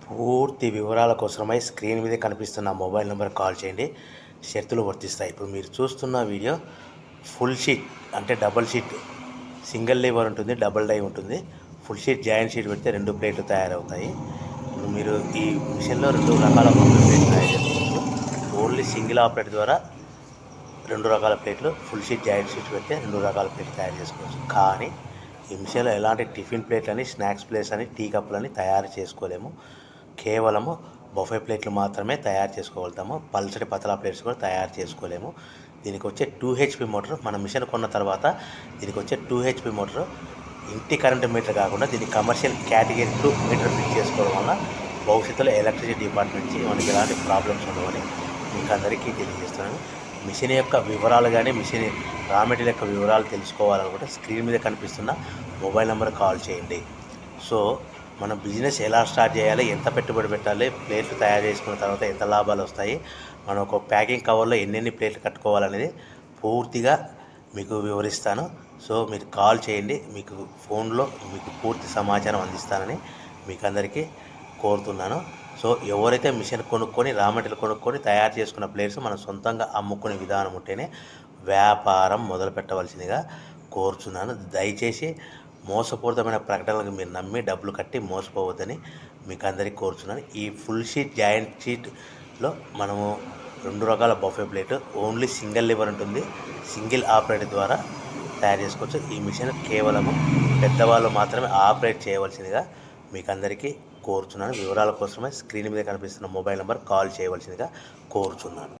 పూర్తి వివరాల కోసమై స్క్రీన్ మీద కనిపిస్తున్న మొబైల్ నెంబర్ కాల్ చేయండి. షరతులు వర్తిస్తాయి. ఇప్పుడు మీరు చూస్తున్న వీడియో ఫుల్ షీట్ అంటే డబుల్ షీట్, సింగిల్ లేబర్ ఉంటుంది, డబుల్ డై ఉంటుంది. ఫుల్ షీట్ జాయింట్ షీట్ పెడితే 2 ప్లేట్లు తయారవుతాయి. ఇప్పుడు మీరు ఈ మిషన్లో 2 రకాల ప్లేట్లు తయారు చేసుకోవచ్చు. ఓన్లీ సింగిల్ ఆపరేట్ ద్వారా 2 రకాల ప్లేట్లు, ఫుల్ షీట్ జాయింట్ షీట్ పెడితే 2 రకాల ప్లేట్లు తయారు చేసుకోవచ్చు. కానీ ఈ మిషన్లో ఎలాంటి టిఫిన్ ప్లేట్లని, స్నాక్స్ ప్లేట్స్ అని, టీ కప్పులని తయారు చేసుకోలేము. కేవలము బఫే ప్లేట్లు మాత్రమే తయారు చేసుకోగలుగుతాము. పల్చటి పతలా ప్లేట్స్ కూడా తయారు చేసుకోలేము. దీనికి వచ్చే 2 HP మోటార్, మన మిషన్ కొన్న తర్వాత దీనికి వచ్చే 2 HP మోటార్ ఇంటి కరెంటు మీటర్ కాకుండా దీన్ని కమర్షియల్ కేటగిరీ 2 మీటర్ ఫిట్ చేసుకోవడం వల్ల భవిష్యత్తులో ఎలక్ట్రిసిటీ డిపార్ట్మెంట్ నుంచి మనకి ఎలాంటి ప్రాబ్లమ్స్ ఉండవని మీకు అందరికీ తెలియజేస్తున్నాను. మిషన్ యొక్క వివరాలు కానీ, మిషన్ రా మెటీరియల్ యొక్క వివరాలు తెలుసుకోవాలనుకుంటే స్క్రీన్ మీద కనిపిస్తున్న మొబైల్ నెంబర్ కాల్ చేయండి. సో మన బిజినెస్ ఎలా స్టార్ట్ చేయాలి, ఎంత పెట్టుబడి పెట్టాలి, ప్లేట్లు తయారు చేసుకున్న తర్వాత ఎంత లాభాలు వస్తాయి, మనం ఒక ప్యాకింగ్ కవర్లో ఎన్నెన్ని ప్లేట్లు కట్టుకోవాలనేది పూర్తిగా మీకు వివరిస్తాను. సో మీరు కాల్ చేయండి, మీకు ఫోన్లో మీకు పూర్తి సమాచారం అందిస్తానని మీకు అందరికీ కోరుతున్నాను. సో ఎవరైతే మిషన్ కొనుక్కొని, రా మెటీరియల్ కొనుక్కొని తయారు చేసుకున్న ప్లేట్స్ మనం సొంతంగా అమ్ముకునే విధానం ఉంటేనే వ్యాపారం మొదలు పెట్టవలసిందిగా కోరుచున్నాను. దయచేసి మోసపూరితమైన ప్రకటనలకు మీరు నమ్మి డబ్బులు కట్టి మోసపోవద్దని మీకు అందరికీ కోరుచున్నాను. ఈ ఫుల్ షీట్ జాయింట్ షీట్లో మనము 2 రకాల buffet plate, only single liver ఉంటుంది, సింగిల్ ఆపరేట్ ద్వారా తయారు చేసుకోవచ్చు. ఈ మిషన్ కేవలము పెద్దవాళ్ళు మాత్రమే ఆపరేట్ చేయవలసిందిగా మీకు అందరికీ కోరుచున్నాను. వివరాల కోసమే స్క్రీన్ మీద కనిపిస్తున్న మొబైల్ నెంబర్ కాల్ చేయవలసిందిగా కోరుచున్నాను.